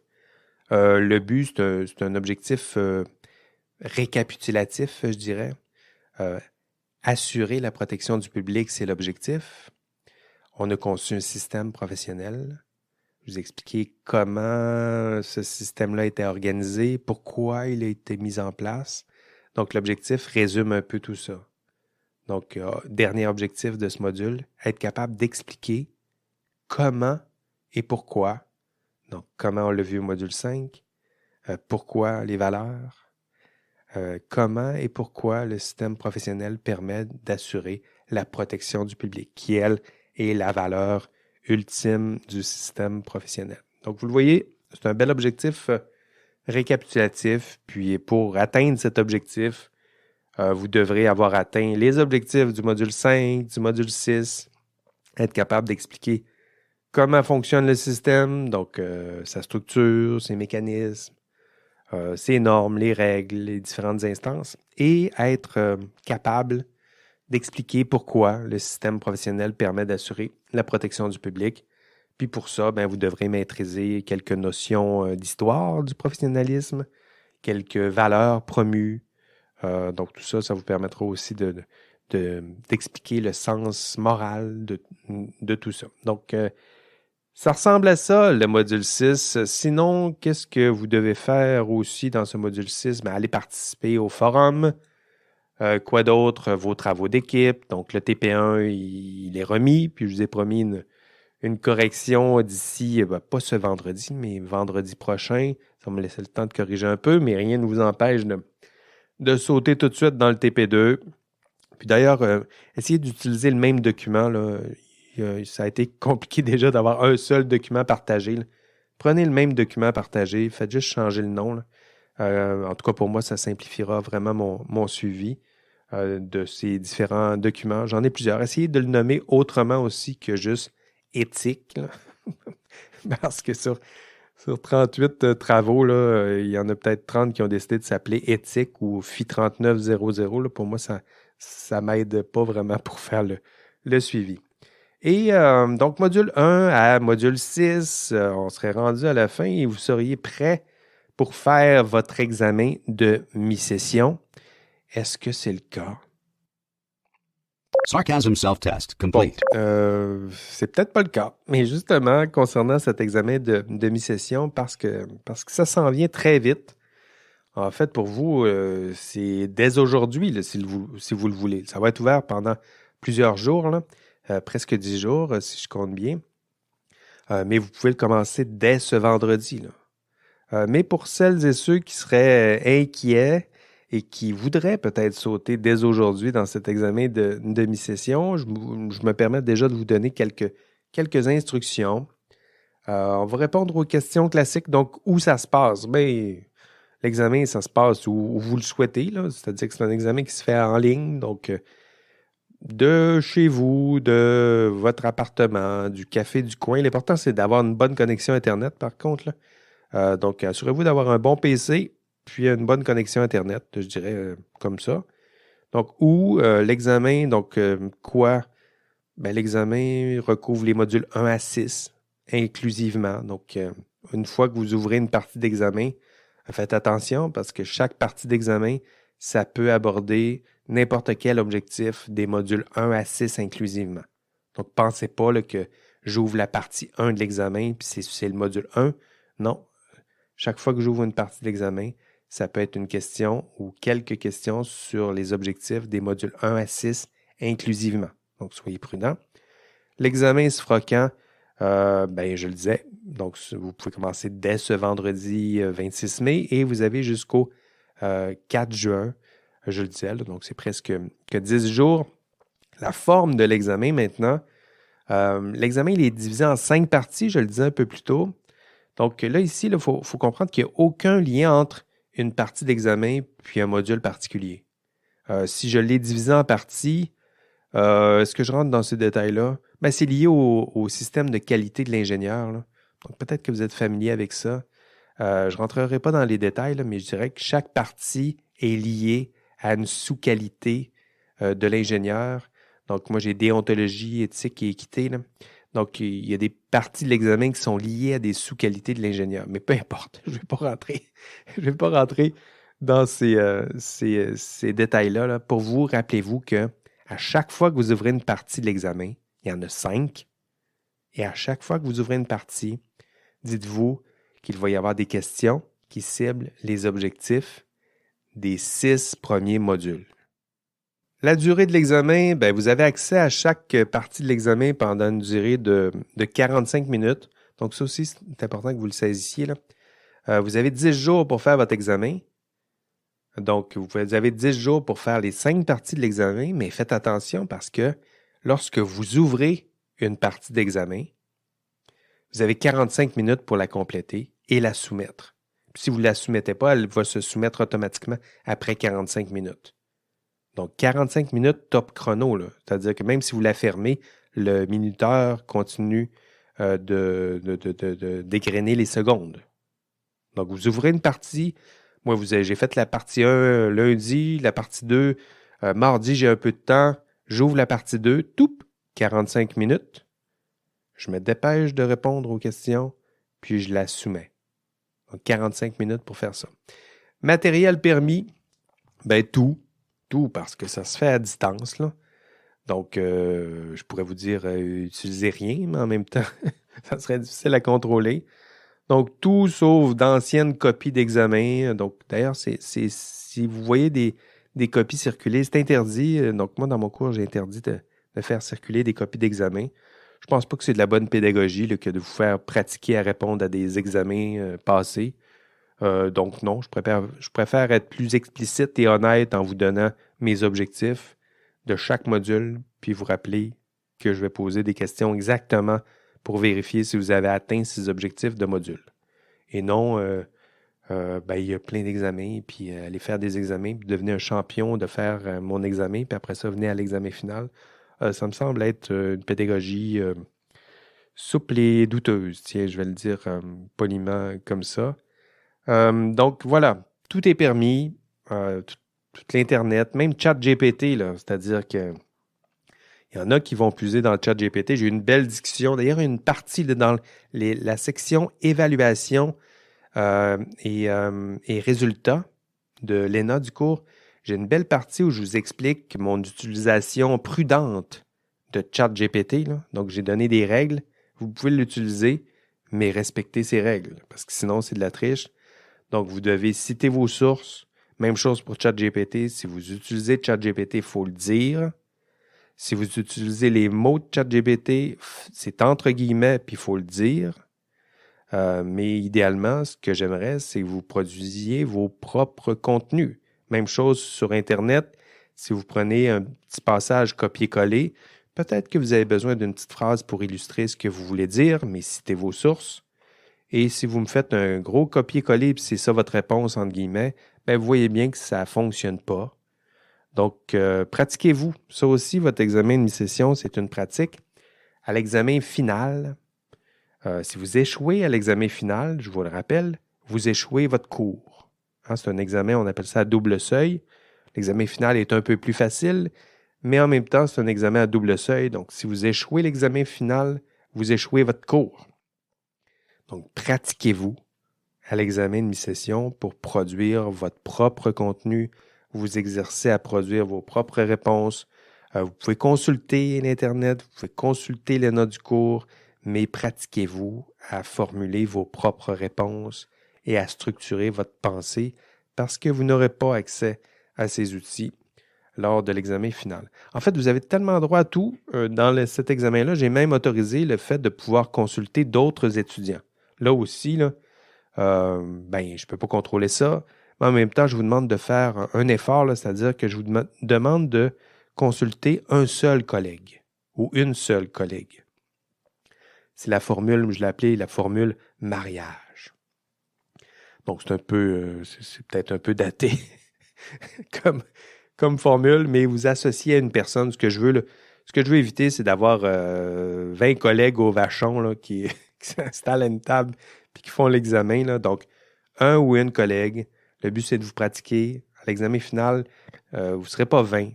Le but, c'est un objectif récapitulatif, je dirais. Assurer la protection du public, c'est l'objectif. On a conçu un système professionnel. Je vous expliquer comment ce système-là a été organisé, pourquoi il a été mis en place. Donc, l'objectif résume un peu tout ça. Donc, dernier objectif de ce module, être capable d'expliquer comment et pourquoi. Donc, comment on l'a vu au module 5, pourquoi les valeurs, comment et pourquoi le système professionnel permet d'assurer la protection du public, qui, elle, est la valeur ultime du système professionnel. Donc, vous le voyez, c'est un bel objectif récapitulatif. Puis, pour atteindre cet objectif, vous devrez avoir atteint les objectifs du module 5, du module 6, être capable d'expliquer comment fonctionne le système, donc sa structure, ses mécanismes, ses normes, les règles, les différentes instances, et être capable d'expliquer pourquoi le système professionnel permet d'assurer la protection du public. Puis pour ça, vous devrez maîtriser quelques notions d'histoire du professionnalisme, quelques valeurs promues. Donc tout ça, ça vous permettra aussi d'expliquer le sens moral de tout ça. Donc, ça ressemble à ça, le module 6. Sinon, qu'est-ce que vous devez faire aussi dans ce module 6? Allez participer au forum. Quoi d'autre? Vos travaux d'équipe. Donc, le TP1, il est remis. Puis, je vous ai promis une correction d'ici, pas ce vendredi, mais vendredi prochain. Ça va me laisser le temps de corriger un peu, mais rien ne vous empêche de sauter tout de suite dans le TP2. Puis d'ailleurs, essayez d'utiliser le même document, là. Ça a été compliqué déjà d'avoir un seul document partagé, là. Prenez le même document partagé, faites juste changer le nom, là. En tout cas, pour moi, ça simplifiera vraiment mon suivi. de ces différents documents. J'en ai plusieurs. Essayez de le nommer autrement aussi que juste éthique, là. Parce que sur 38 travaux, là, il y en a peut-être 30 qui ont décidé de s'appeler éthique ou FI 3900. Là. Pour moi, ça ne m'aide pas vraiment pour faire le suivi. Et donc, module 1 à module 6, on serait rendu à la fin et vous seriez prêt pour faire votre examen de mi-session. Est-ce que c'est le cas? Sarcasm self-test complete. C'est peut-être pas le cas, mais justement, concernant cet examen de mi-session, parce que ça s'en vient très vite. En fait, pour vous, c'est dès aujourd'hui, là, si vous le voulez. Ça va être ouvert pendant plusieurs jours, là, presque 10 jours, si je compte bien. Mais vous pouvez le commencer dès ce vendredi, là. Mais pour celles et ceux qui seraient inquiets et qui voudraient peut-être sauter dès aujourd'hui dans cet examen de mi-session, je me permets déjà de vous donner quelques instructions. On va répondre aux questions classiques. Donc, où ça se passe? Bien, l'examen, ça se passe où vous le souhaitez, là. C'est-à-dire que c'est un examen qui se fait en ligne. Donc, de chez vous, de votre appartement, du café du coin. L'important, c'est d'avoir une bonne connexion Internet, par contre, là. Donc, assurez-vous d'avoir un bon PC puis une bonne connexion Internet, je dirais comme ça. Donc, où l'examen, donc quoi? Ben, l'examen recouvre les modules 1 à 6 inclusivement. Donc, une fois que vous ouvrez une partie d'examen, faites attention parce que chaque partie d'examen, ça peut aborder n'importe quel objectif des modules 1 à 6 inclusivement. Donc, pensez pas là, que j'ouvre la partie 1 de l'examen puis c'est le module 1. Non. Chaque fois que j'ouvre une partie de l'examen, ça peut être une question ou quelques questions sur les objectifs des modules 1 à 6 inclusivement. Donc, soyez prudents. L'examen se fera quand? Ben, je le disais. Donc, vous pouvez commencer dès ce vendredi 26 mai et vous avez jusqu'au 4 juin, je le disais. Là, donc, c'est presque que 10 jours. La forme de l'examen maintenant. L'examen, il est divisé en 5 parties, je le disais un peu plus tôt. Donc là, ici, il faut comprendre qu'il n'y a aucun lien entre une partie d'examen puis un module particulier. Si je l'ai divisé en parties, est-ce que je rentre dans ces détails-là? Ben, c'est lié au système de qualité de l'ingénieur, là. Donc peut-être que vous êtes familier avec ça. Je ne rentrerai pas dans les détails, là, mais je dirais que chaque partie est liée à une sous-qualité de l'ingénieur. Donc moi, j'ai déontologie, éthique et équité, là. Donc, il y a des parties de l'examen qui sont liées à des sous-qualités de l'ingénieur. Mais peu importe, je ne vais pas rentrer. Je vais pas rentrer dans ces détails-là, là. Pour vous, rappelez-vous que à chaque fois que vous ouvrez une partie de l'examen, il y en a 5. Et à chaque fois que vous ouvrez une partie, dites-vous qu'il va y avoir des questions qui ciblent les objectifs des 6 premiers modules. La durée de l'examen, ben, vous avez accès à chaque partie de l'examen pendant une durée de 45 minutes. Donc, ça aussi, c'est important que vous le saisissiez, là. Vous avez 10 jours pour faire votre examen. Donc, vous avez 10 jours pour faire les 5 parties de l'examen, mais faites attention parce que lorsque vous ouvrez une partie d'examen, vous avez 45 minutes pour la compléter et la soumettre. Puis, si vous ne la soumettez pas, elle va se soumettre automatiquement après 45 minutes. Donc, 45 minutes top chrono, là. C'est-à-dire que même si vous la fermez, le minuteur continue d'égrener les secondes. Donc, vous ouvrez une partie. Moi, j'ai fait la partie 1 lundi, la partie 2 mardi, j'ai un peu de temps. J'ouvre la partie 2, toup, 45 minutes. Je me dépêche de répondre aux questions, puis je la soumets. Donc, 45 minutes pour faire ça. Matériel permis, ben tout, parce que ça se fait à distance, là. Donc, je pourrais vous dire, utilisez rien, mais en même temps, ça serait difficile à contrôler. Donc, tout sauf d'anciennes copies d'examen. Donc, d'ailleurs, si vous voyez des copies circuler, c'est interdit. Donc, moi, dans mon cours, j'ai interdit de faire circuler des copies d'examen. Je pense pas que c'est de la bonne pédagogie là, que de vous faire pratiquer à répondre à des examens passés. Donc, non, je préfère être plus explicite et honnête en vous donnant mes objectifs de chaque module, puis vous rappeler que je vais poser des questions exactement pour vérifier si vous avez atteint ces objectifs de module. Et non il y a plein d'examens, puis allez faire des examens, puis devenez un champion de faire mon examen, puis après ça, venez à l'examen final. Ça me semble être une pédagogie souple et douteuse, tiens, je vais le dire poliment comme ça. Donc voilà, tout est permis, tout l'Internet, même ChatGPT, là, c'est-à-dire que il y en a qui vont puiser dans le ChatGPT. J'ai eu une belle discussion. D'ailleurs, une partie dans la section évaluation et résultats de l'ENA du cours. J'ai une belle partie où je vous explique mon utilisation prudente de ChatGPT. Donc, j'ai donné des règles. Vous pouvez l'utiliser, mais respectez ces règles, parce que sinon, c'est de la triche. Donc, vous devez citer vos sources. Même chose pour ChatGPT. Si vous utilisez ChatGPT, il faut le dire. Si vous utilisez les mots de ChatGPT, c'est entre guillemets, puis il faut le dire. Mais idéalement, ce que j'aimerais, c'est que vous produisiez vos propres contenus. Même chose sur Internet. Si vous prenez un petit passage copier-coller, peut-être que vous avez besoin d'une petite phrase pour illustrer ce que vous voulez dire, mais citez vos sources. Et si vous me faites un gros copier-coller, puis c'est ça votre réponse, entre guillemets, vous voyez bien que ça ne fonctionne pas. Donc, pratiquez-vous. Ça aussi, votre examen de mi-session, c'est une pratique. À l'examen final, si vous échouez à l'examen final, je vous le rappelle, vous échouez votre cours. C'est un examen, on appelle ça à double seuil. L'examen final est un peu plus facile, mais en même temps, c'est un examen à double seuil. Donc, si vous échouez l'examen final, vous échouez votre cours. Donc, pratiquez-vous à l'examen de mi-session pour produire votre propre contenu. Vous exercez à produire vos propres réponses. Vous pouvez consulter l'Internet, vous pouvez consulter les notes du cours, mais pratiquez-vous à formuler vos propres réponses et à structurer votre pensée parce que vous n'aurez pas accès à ces outils lors de l'examen final. En fait, vous avez tellement droit à tout dans cet examen-là. J'ai même autorisé le fait de pouvoir consulter d'autres étudiants. Là aussi, je ne peux pas contrôler ça, mais en même temps, je vous demande de faire un effort, c'est-à-dire que je vous demande de consulter un seul collègue ou une seule collègue. C'est la formule, je l'ai appelée la formule mariage. Donc, c'est peut-être un peu daté comme formule, mais vous associez à une personne. Ce que je veux éviter, c'est d'avoir 20 collègues au vachon là, qui s'installent à une table et qui font l'examen. Là. Donc, un ou une collègue. Le but, c'est de vous pratiquer. À l'examen final, vous ne serez pas 20.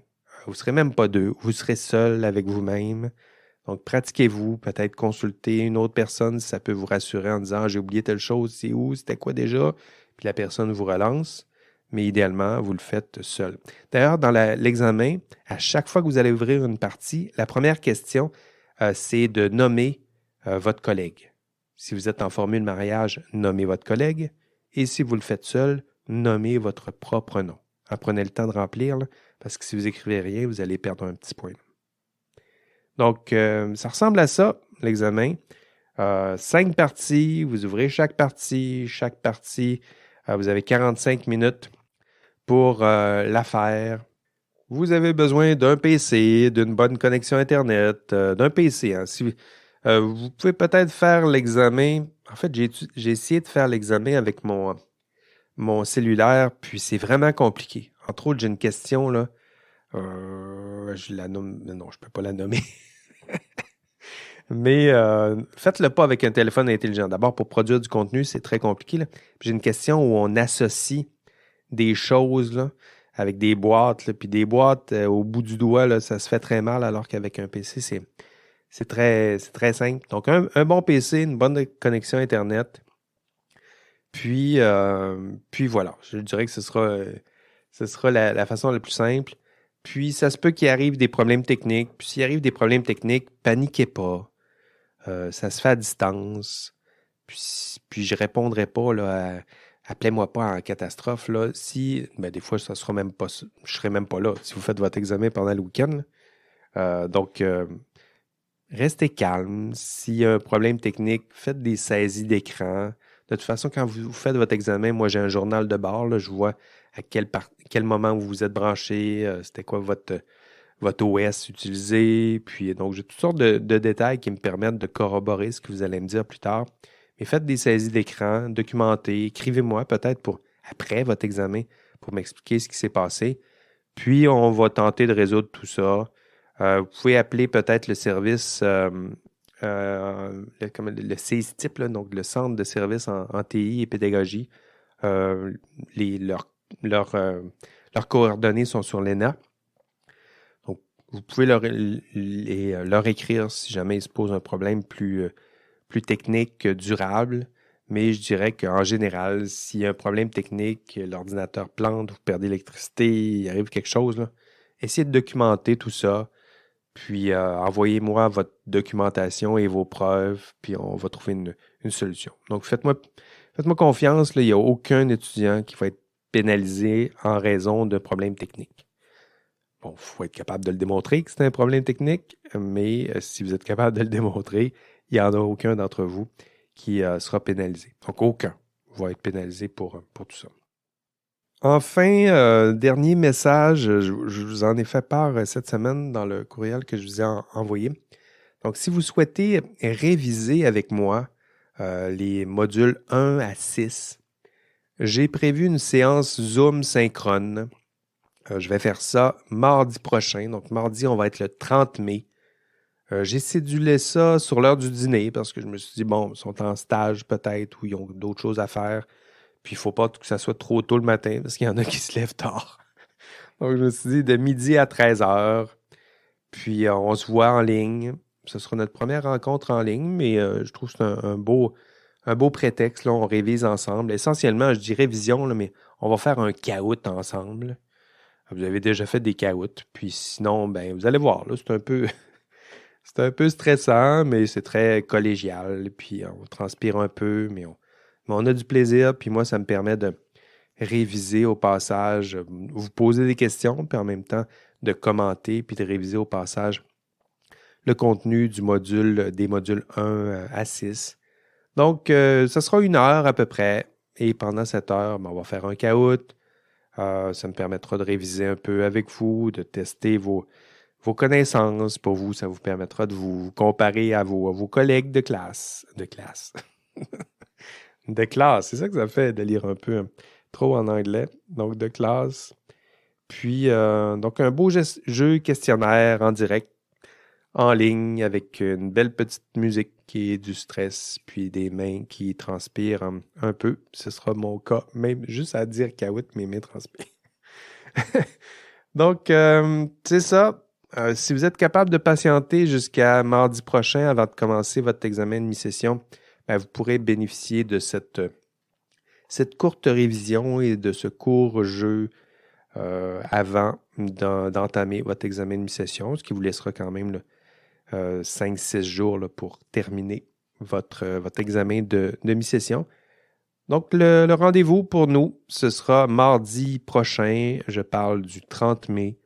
Vous ne serez même pas 2. Vous serez seul avec vous-même. Donc, pratiquez-vous. Peut-être consulter une autre personne si ça peut vous rassurer en disant « J'ai oublié telle chose. C'est où? C'était quoi déjà? » Puis la personne vous relance. Mais idéalement, vous le faites seul. D'ailleurs, dans l'examen, à chaque fois que vous allez ouvrir une partie, la première question, c'est de nommer votre collègue. Si vous êtes en formule mariage, nommez votre collègue. Et si vous le faites seul, nommez votre propre nom. Prenez le temps de remplir, là, parce que si vous écrivez rien, vous allez perdre un petit point. Donc, ça ressemble à ça, l'examen. 5 parties, vous ouvrez chaque partie. Chaque partie, vous avez 45 minutes pour la faire. Vous avez besoin d'un PC, d'une bonne connexion Internet, d'un PC. Hein. Vous pouvez peut-être faire l'examen. En fait, j'ai essayé de faire l'examen avec mon cellulaire, puis c'est vraiment compliqué. Entre autres, j'ai une question, là. Je la nomme. Non, je ne peux pas la nommer. Mais faites-le pas avec un téléphone intelligent. D'abord, pour produire du contenu, c'est très compliqué. Là. J'ai une question où on associe des choses là, avec des boîtes. Puis des boîtes au bout du doigt, là, ça se fait très mal, alors qu'avec un PC, c'est très simple. Donc, un bon PC, une bonne connexion Internet. Puis voilà, je dirais que ce sera la façon la plus simple. Puis, ça se peut qu'il arrive des problèmes techniques. Puis, s'il arrive des problèmes techniques, paniquez pas. Ça se fait à distance. Puis je ne répondrai pas là, appelez-moi pas en catastrophe. Là, si, des fois, ça sera même pas, je ne serai même pas là si vous faites votre examen pendant le week-end. Donc, restez calme. S'il y a un problème technique, faites des saisies d'écran. De toute façon, quand vous faites votre examen, moi, j'ai un journal de bord. Là, je vois à quel moment vous êtes branché, c'était quoi votre OS utilisé. Puis, donc, j'ai toutes sortes de détails qui me permettent de corroborer ce que vous allez me dire plus tard. Mais faites des saisies d'écran, documentez, écrivez-moi peut-être pour après votre examen pour m'expliquer ce qui s'est passé. Puis, on va tenter de résoudre tout ça. Vous pouvez appeler peut-être le service, le CISTIP, là, donc le Centre de services en TI et pédagogie. Leurs coordonnées sont sur l'ENA. Donc, vous pouvez leur écrire si jamais il se pose un problème plus technique, durable. Mais je dirais qu'en général, s'il y a un problème technique, l'ordinateur plante, vous perdez l'électricité, il arrive quelque chose, là, essayez de documenter tout ça. Puis envoyez-moi votre documentation et vos preuves, puis on va trouver une solution. Donc, faites-moi confiance, là, il n'y a aucun étudiant qui va être pénalisé en raison de problèmes techniques. Bon, il faut être capable de le démontrer que c'est un problème technique, mais si vous êtes capable de le démontrer, il n'y en a aucun d'entre vous qui sera pénalisé. Donc, aucun va être pénalisé pour tout ça. Enfin, dernier message, je vous en ai fait part cette semaine dans le courriel que je vous ai envoyé. Donc, si vous souhaitez réviser avec moi les modules 1 à 6, j'ai prévu une séance Zoom synchrone. Je vais faire ça mardi prochain. Donc, mardi, on va être le 30 mai. J'ai cédulé ça sur l'heure du dîner parce que je me suis dit, bon, ils sont en stage peut-être ou ils ont d'autres choses à faire. Puis, il ne faut pas que ça soit trop tôt le matin parce qu'il y en a qui se lèvent tard. Donc, je me suis dit de midi à 13h. Puis, on se voit en ligne. Ce sera notre première rencontre en ligne, mais je trouve que c'est un beau prétexte. Là, on révise ensemble. Essentiellement, je dis révision, là, mais on va faire un caout ensemble. Vous avez déjà fait des caouts. Puis sinon, ben, vous allez voir, là, c'est un peu stressant, mais c'est très collégial. Puis on transpire un peu, mais on a du plaisir. Puis moi, ça me permet de réviser au passage, vous poser des questions, puis en même temps de commenter, puis de réviser au passage le contenu des modules 1 à 6. Donc, ça sera 1 heure à peu près. Et pendant cette heure, ben, on va faire un caout. Ça me permettra de réviser un peu avec vous, de tester vos connaissances. Pour vous, ça vous permettra de vous comparer à vos collègues de classe. De classe. De classe, c'est ça que ça fait de lire un peu trop en anglais. Donc, de classe. Puis, donc, un beau jeu questionnaire en direct, en ligne, avec une belle petite musique et du stress, puis des mains qui transpirent un peu. Ce sera mon cas, même juste à dire caout, mes mains transpirent. Donc, c'est ça. Si vous êtes capable de patienter jusqu'à mardi prochain avant de commencer votre examen de mi-session, ben, vous pourrez bénéficier de cette courte révision et de ce court jeu avant d'entamer votre examen de mi-session, ce qui vous laissera quand même 5-6 jours là, pour terminer votre examen de mi-session. Donc, le rendez-vous pour nous, ce sera mardi prochain. Je parle du 30 mai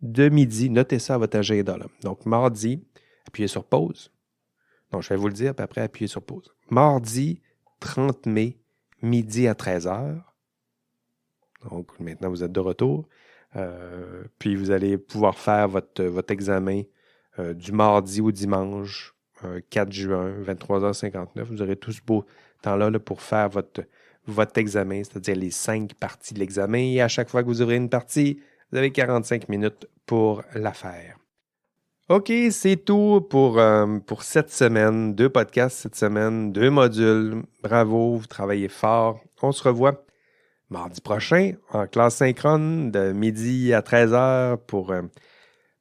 de midi. Notez ça à votre agenda. Là. Donc, mardi, appuyez sur pause. Non, je vais vous le dire, puis après, appuyez sur pause. Mardi 30 mai, midi à 13h. Donc, maintenant, vous êtes de retour. Puis, vous allez pouvoir faire votre examen du mardi au dimanche, 4 juin, 23h59. Vous aurez tout ce beau temps-là là, pour faire votre examen, c'est-à-dire les 5 parties de l'examen. Et à chaque fois que vous ouvrez une partie, vous avez 45 minutes pour la faire. OK, c'est tout pour cette semaine. 2 podcasts cette semaine, 2 modules. Bravo, vous travaillez fort. On se revoit mardi prochain en classe synchrone de midi à 13h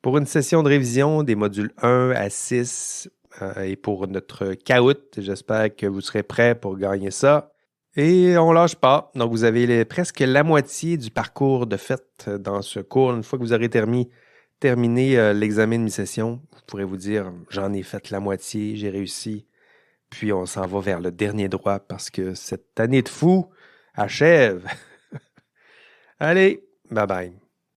pour une session de révision des modules 1 à 6 et pour notre caout. J'espère que vous serez prêts pour gagner ça. Et on ne lâche pas. Donc, vous avez presque la moitié du parcours de fait dans ce cours. Une fois que vous aurez terminé l'examen de mi-session, vous pourrez vous dire « J'en ai fait la moitié, j'ai réussi. » Puis, on s'en va vers le dernier droit parce que cette année de fou achève. Allez, bye bye.